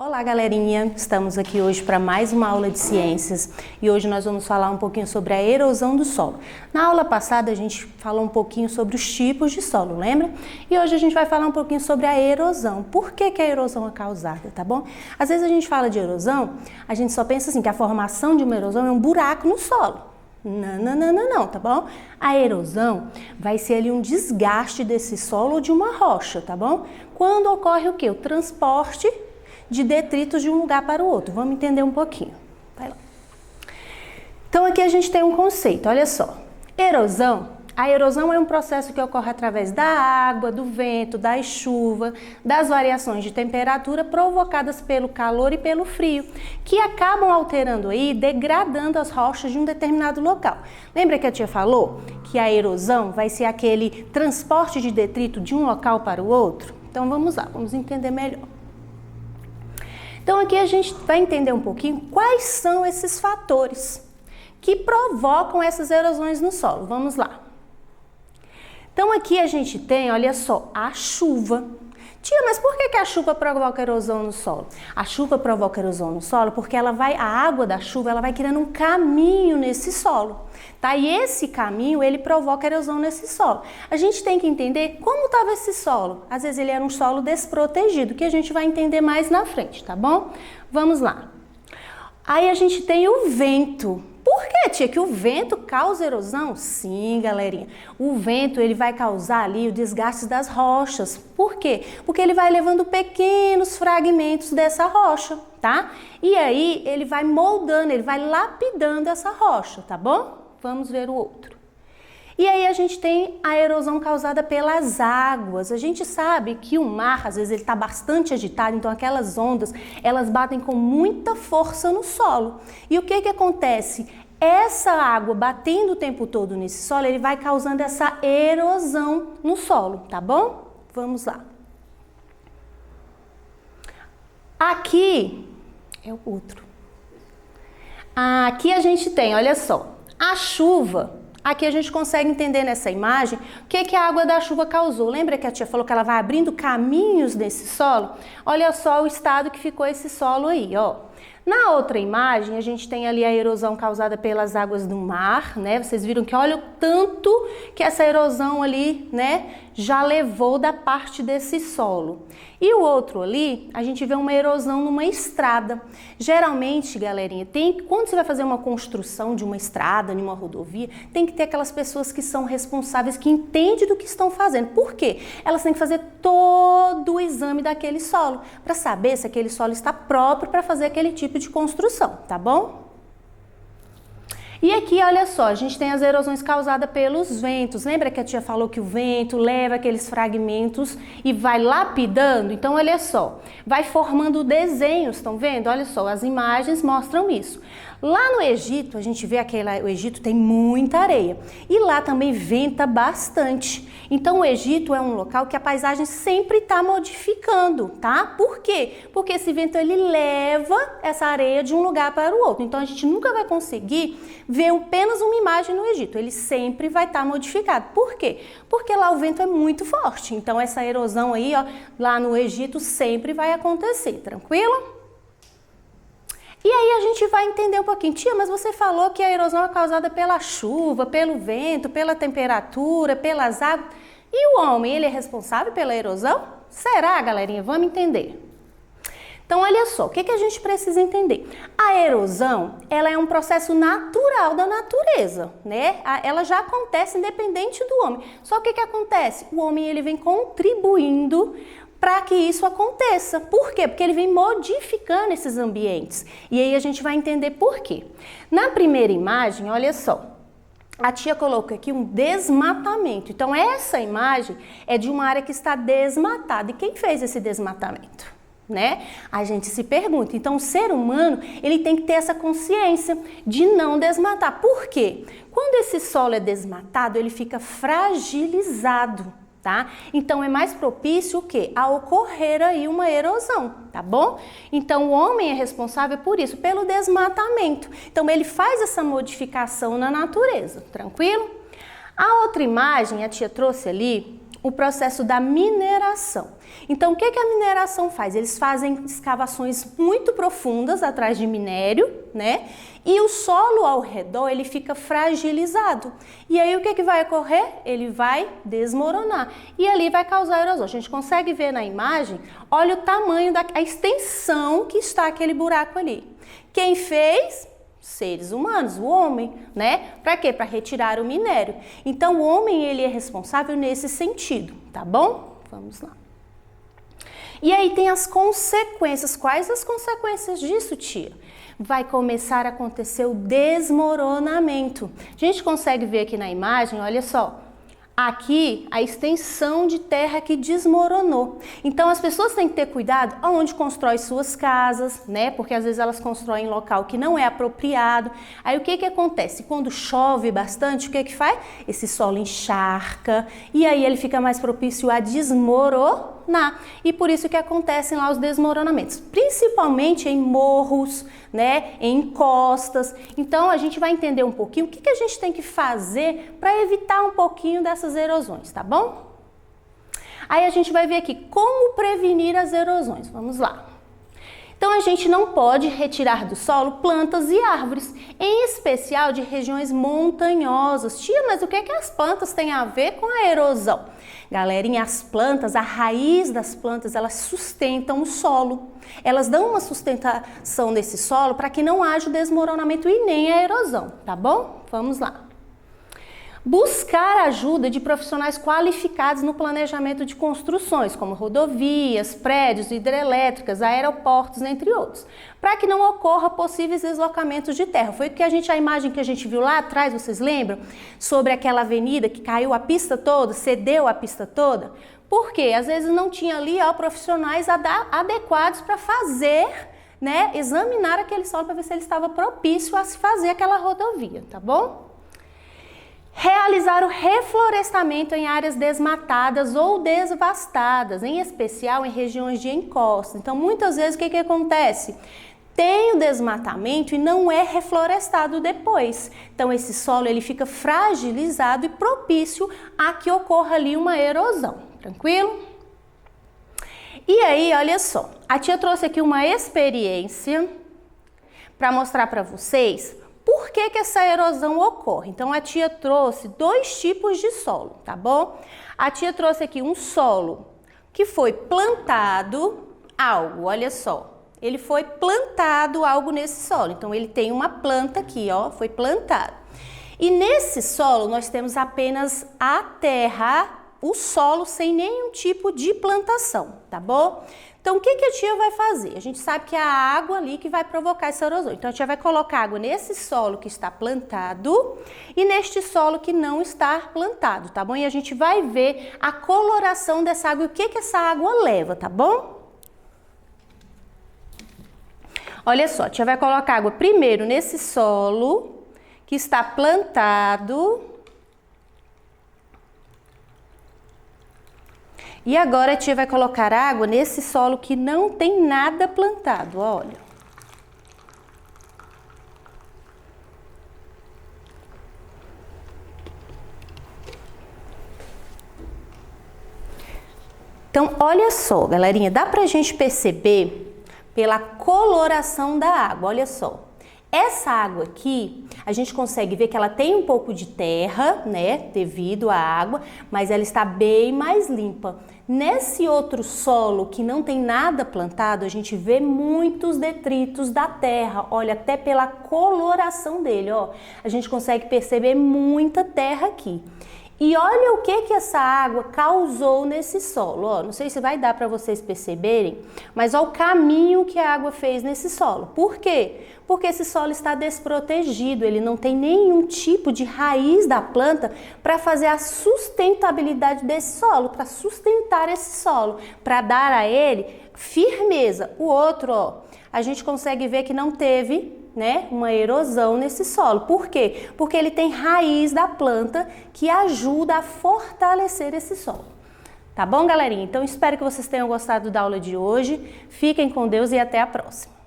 Olá, galerinha! Estamos aqui hoje para mais uma aula de ciências e hoje nós vamos falar um pouquinho sobre a erosão do solo. Na aula passada a gente falou um pouquinho sobre os tipos de solo, lembra? E hoje a gente vai falar um pouquinho sobre a erosão. Por que a erosão é causada, tá bom? Às vezes a gente fala de erosão, a gente só pensa assim, que a formação de uma erosão é um buraco no solo. Não, tá bom? A erosão vai ser ali um desgaste desse solo ou de uma rocha, tá bom? Quando ocorre o quê? O transporte de detritos de um lugar para o outro. Vamos entender um pouquinho. Vai lá. Então aqui a gente tem um conceito, olha só. A erosão é um processo que ocorre através da água, do vento, da chuva, das variações de temperatura provocadas pelo calor e pelo frio, que acabam alterando aí, degradando as rochas de um determinado local. Lembra que a tia falou que a erosão vai ser aquele transporte de detrito de um local para o outro? Então vamos lá, vamos entender melhor. Então aqui a gente vai entender um pouquinho quais são esses fatores que provocam essas erosões no solo. Vamos lá. Então aqui a gente tem, olha só, a chuva. Tia, mas por que a chuva provoca erosão no solo? A chuva provoca erosão no solo porque a água da chuva ela vai criando um caminho nesse solo, tá? E esse caminho ele provoca erosão nesse solo. A gente tem que entender como estava esse solo. Às vezes ele era um solo desprotegido, que a gente vai entender mais na frente, tá bom? Vamos lá. Aí a gente tem o vento. Por que, tia, que o vento causa erosão? Sim, galerinha. O vento ele vai causar ali o desgaste das rochas. Por quê? Porque ele vai levando pequenos fragmentos dessa rocha, tá? E aí ele vai moldando, ele vai lapidando essa rocha, tá bom? Vamos ver o outro. E aí a gente tem a erosão causada pelas águas. A gente sabe que o mar, às vezes, ele está bastante agitado, então aquelas ondas, elas batem com muita força no solo. E o que acontece? Essa água batendo o tempo todo nesse solo, ele vai causando essa erosão no solo, tá bom? Vamos lá. Aqui é o outro. Aqui a gente tem, olha só, a chuva. Aqui a gente consegue entender nessa imagem o que a água da chuva causou. Lembra que a tia falou que ela vai abrindo caminhos nesse solo? Olha só o estado que ficou esse solo aí, ó. Na outra imagem, a gente tem ali a erosão causada pelas águas do mar, né? Vocês viram que olha o tanto que essa erosão ali, né, já levou da parte desse solo. E o outro ali, a gente vê uma erosão numa estrada. Geralmente, galerinha, quando você vai fazer uma construção de uma estrada, de uma rodovia, tem que ter aquelas pessoas que são responsáveis, que entendem do que estão fazendo. Por quê? Elas têm que fazer todo o exame daquele solo, para saber se aquele solo está próprio para fazer aquele tipo de construção, tá bom? E aqui, olha só, a gente tem as erosões causadas pelos ventos. Lembra que a tia falou que o vento leva aqueles fragmentos e vai lapidando? Então, olha só, vai formando desenhos, estão vendo? Olha só, as imagens mostram isso. Lá no Egito, a gente vê o Egito tem muita areia e lá também venta bastante. Então, o Egito é um local que a paisagem sempre está modificando, tá? Por quê? Porque esse vento ele leva essa areia de um lugar para o outro. Então, a gente nunca vai conseguir ver apenas uma imagem no Egito. Ele sempre vai estar modificado. Por quê? Porque lá o vento é muito forte. Então, essa erosão aí, ó, lá no Egito sempre vai acontecer, tranquilo? E aí a gente vai entender um pouquinho. Tia, mas você falou que a erosão é causada pela chuva, pelo vento, pela temperatura, pelas águas. E o homem, ele é responsável pela erosão? Será, galerinha? Vamos entender. Então, olha só, o que a gente precisa entender? A erosão, ela é um processo natural da natureza, né? Ela já acontece independente do homem. Só o que acontece? O homem, ele vem contribuindo para que isso aconteça. Por quê? Porque ele vem modificando esses ambientes. E aí a gente vai entender por quê. Na primeira imagem, olha só, a tia colocou aqui um desmatamento. Então, essa imagem é de uma área que está desmatada. E quem fez esse desmatamento? Né? A gente se pergunta. Então, o ser humano, ele tem que ter essa consciência de não desmatar. Por quê? Quando esse solo é desmatado, ele fica fragilizado. Tá? Então, é mais propício o quê? A ocorrer aí uma erosão, tá bom? Então, o homem é responsável por isso, pelo desmatamento. Então, ele faz essa modificação na natureza, tranquilo? A outra imagem, a tia trouxe ali o processo da mineração. Então, o que a mineração faz? Eles fazem escavações muito profundas atrás de minério, né? E o solo ao redor, ele fica fragilizado. E aí, o que vai ocorrer? Ele vai desmoronar. E ali vai causar erosão. A gente consegue ver na imagem, olha o tamanho, a extensão que está aquele buraco ali. Quem fez? Seres humanos, o homem, né? Para quê? Para retirar o minério. Então, o homem, ele é responsável nesse sentido, tá bom? Vamos lá. E aí tem as consequências. Quais as consequências disso, tia? Vai começar a acontecer o desmoronamento. A gente consegue ver aqui na imagem, olha só. Aqui, a extensão de terra que desmoronou. Então, as pessoas têm que ter cuidado aonde constrói suas casas, né? Porque às vezes elas constroem em local que não é apropriado. Aí, o que acontece? Quando chove bastante, o que faz? Esse solo encharca e aí ele fica mais propício a desmoronar. E por isso que acontecem lá os desmoronamentos, principalmente em morros, né? Em encostas. Então, a gente vai entender um pouquinho o que a gente tem que fazer para evitar um pouquinho dessas erosões, tá bom? Aí a gente vai ver aqui como prevenir as erosões. Vamos lá. Então, a gente não pode retirar do solo plantas e árvores, em especial de regiões montanhosas. Tia, mas o que as plantas têm a ver com a erosão? Galerinha, as plantas, a raiz das plantas, elas sustentam o solo. Elas dão uma sustentação nesse solo para que não haja o desmoronamento e nem a erosão, tá bom? Vamos lá. Buscar ajuda de profissionais qualificados no planejamento de construções, como rodovias, prédios, hidrelétricas, aeroportos, entre outros, para que não ocorra possíveis deslocamentos de terra. Foi a imagem que a gente viu lá atrás, vocês lembram? Sobre aquela avenida que caiu a pista toda, cedeu a pista toda? Porque às vezes não tinha ali profissionais adequados para fazer, né, examinar aquele solo para ver se ele estava propício a se fazer aquela rodovia, tá bom? Realizar o reflorestamento em áreas desmatadas ou devastadas, em especial em regiões de encosta. Então, muitas vezes, o que acontece? Tem o desmatamento e não é reflorestado depois. Então, esse solo ele fica fragilizado e propício a que ocorra ali uma erosão. Tranquilo? E aí, olha só, a tia trouxe aqui uma experiência para mostrar para vocês por que essa erosão ocorre. Então, a tia trouxe dois tipos de solo, tá bom? A tia trouxe aqui um solo que foi plantado algo, olha só. Ele foi plantado algo nesse solo. Então, ele tem uma planta aqui, ó, foi plantado. E nesse solo, nós temos apenas a terra, o solo sem nenhum tipo de plantação, tá bom? Então, o que a tia vai fazer? A gente sabe que é a água ali que vai provocar essa erosão. Então, a tia vai colocar água nesse solo que está plantado e neste solo que não está plantado, tá bom? E a gente vai ver a coloração dessa água e o que essa água leva, tá bom? Olha só, a tia vai colocar água primeiro nesse solo que está plantado. E agora a tia vai colocar água nesse solo que não tem nada plantado, olha. Então, olha só, galerinha, dá pra gente perceber pela coloração da água, olha só. Essa água aqui, a gente consegue ver que ela tem um pouco de terra, né, devido à água, mas ela está bem mais limpa. Nesse outro solo que não tem nada plantado, a gente vê muitos detritos da terra, olha, até pela coloração dele, ó, a gente consegue perceber muita terra aqui. E olha o que essa água causou nesse solo, ó, não sei se vai dar para vocês perceberem, mas olha o caminho que a água fez nesse solo. Por quê? Porque esse solo está desprotegido, ele não tem nenhum tipo de raiz da planta para fazer a sustentabilidade desse solo, para sustentar esse solo, para dar a ele firmeza. O outro, ó, a gente consegue ver que não teve, né, uma erosão nesse solo. Por quê? Porque ele tem raiz da planta que ajuda a fortalecer esse solo. Tá bom, galerinha? Então, espero que vocês tenham gostado da aula de hoje. Fiquem com Deus e até a próxima.